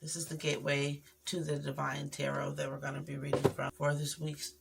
This is the gateway to the Divine Tarot that we're going to be reading from. For this week's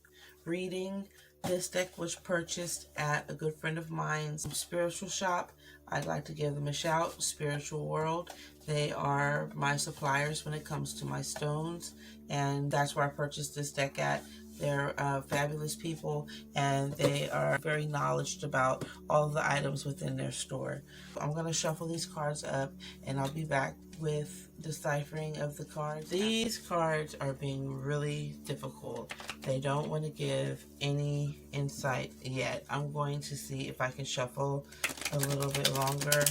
reading, this deck was purchased at a good friend of mine's spiritual shop. I'd like to give them a shout, Spiritual World. They are my suppliers when it comes to my stones, and that's where I purchased this deck at. They're fabulous people, and they are very knowledgeable about all of the items within their store. I'm going to shuffle these cards up, and I'll be back with deciphering of the cards. These cards are being really difficult. They don't want to give any insight yet. I'm going to see if I can shuffle a little bit longer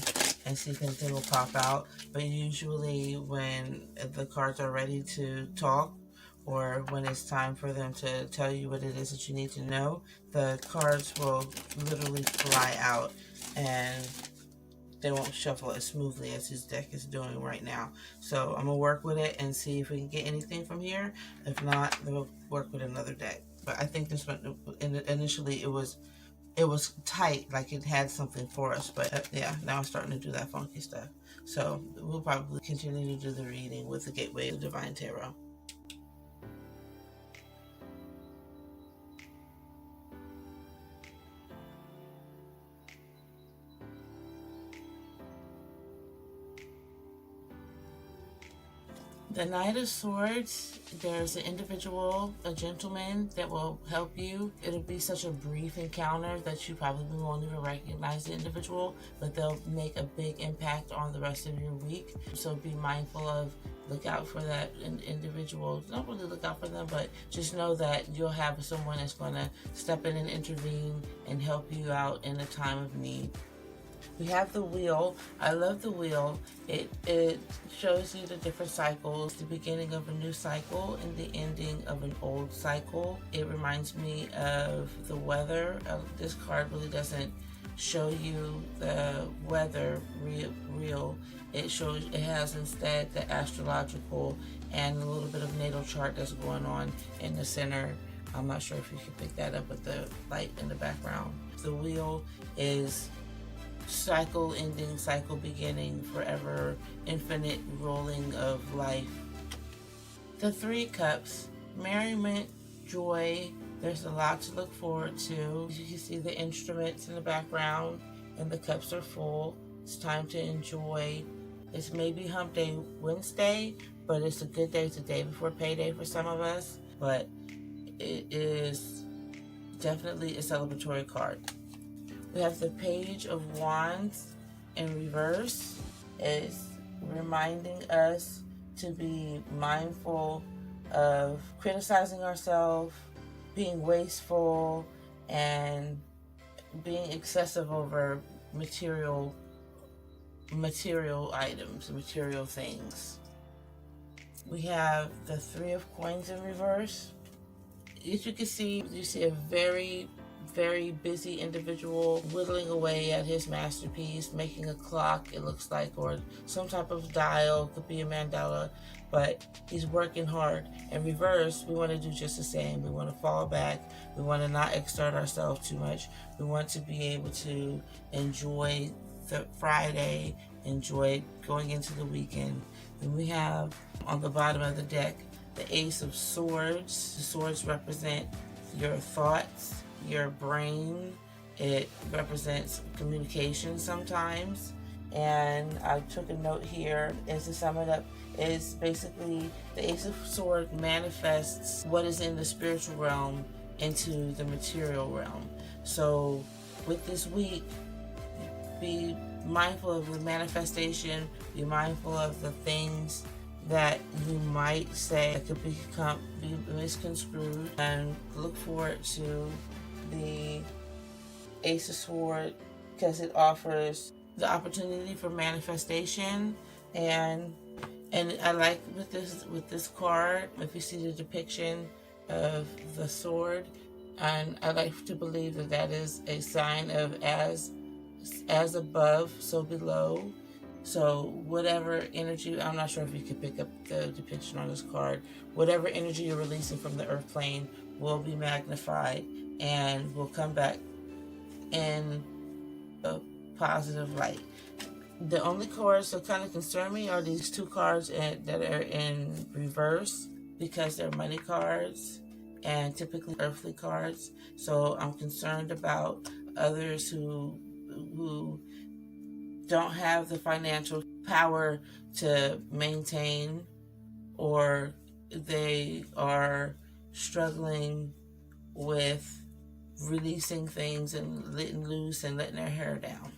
and see if anything will pop out. But usually when the cards are ready to talk, or when it's time for them to tell you what it is that you need to know, the cards will literally fly out and they won't shuffle as smoothly as his deck is doing right now. So I'm gonna work with it and see if we can get anything from here. If not, then we'll work with another deck. But I think this one, initially it was tight, like it had something for us, but yeah, now I'm starting to do that funky stuff. So we'll probably continue to do the reading with the Gateway of Divine Tarot. The Knight of Swords, there's an individual, a gentleman that will help you. It'll be such a brief encounter that you probably won't even recognize the individual, but they'll make a big impact on the rest of your week. So be mindful of, look out for that individual. Don't really look out for them, but just know that you'll have someone that's going to step in and intervene and help you out in a time of need. We have the wheel. I love the wheel. It shows you the different cycles, the beginning of a new cycle and the ending of an old cycle. It reminds me of the weather. This card really doesn't show you the weather real. It has instead the astrological and a little bit of natal chart that's going on in the center. I'm not sure if you can pick that up with the light in the background. The wheel is cycle ending, cycle beginning, forever, infinite rolling of life. The Three Cups, merriment, joy. There's a lot to look forward to. You can see the instruments in the background and the cups are full. It's time to enjoy. It's maybe hump day Wednesday, but it's a good day. It's the day before payday for some of us, but it is definitely a celebratory card. We have the Page of Wands in reverse. It's reminding us to be mindful of criticizing ourselves, being wasteful, and being excessive over material items, material things. We have the Three of Coins in reverse. As you can see, you see a very busy individual whittling away at his masterpiece, making a clock, it looks like, or some type of dial, could be a mandala, but he's working hard. In reverse, we want to do just the same. We want to fall back. We want to not exert ourselves too much. We want to be able to enjoy the Friday, enjoy going into the weekend. Then we have on the bottom of the deck the Ace of Swords. The swords represent your thoughts, your brain. It represents communication sometimes. And I took a note here, is to sum it up, is basically the Ace of Swords manifests what is in the spiritual realm into the material realm. So with this week, be mindful of the manifestation, be mindful of the things that you might say that could be misconstrued, and look forward to the Ace of Swords because it offers the opportunity for manifestation. And I like with this card, if you see the depiction of the sword, and I like to believe that that is a sign of as above, so below. So whatever energy, I'm not sure if you can pick up the depiction on this card, whatever energy you're releasing from the earth plane will be magnified and will come back in a positive light. The only cards that kind of concern me are these two cards that are in reverse because they're money cards and typically earthly cards. So I'm concerned about others who don't have the financial power to maintain, or they are struggling with releasing things and letting loose and letting their hair down.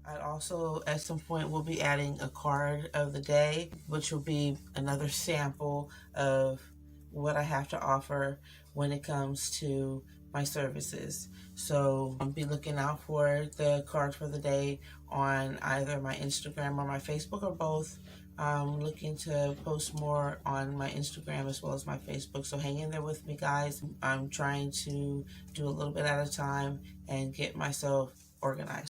I also, at some point, will be adding a card of the day, which will be another sample of what I have to offer when it comes to my services. So I'll be looking out for the card for the day on either my Instagram or my Facebook, or both. I'm looking to post more on my Instagram as well as my Facebook. So hang in there with me, guys. I'm trying to do a little bit at a time and get myself organized.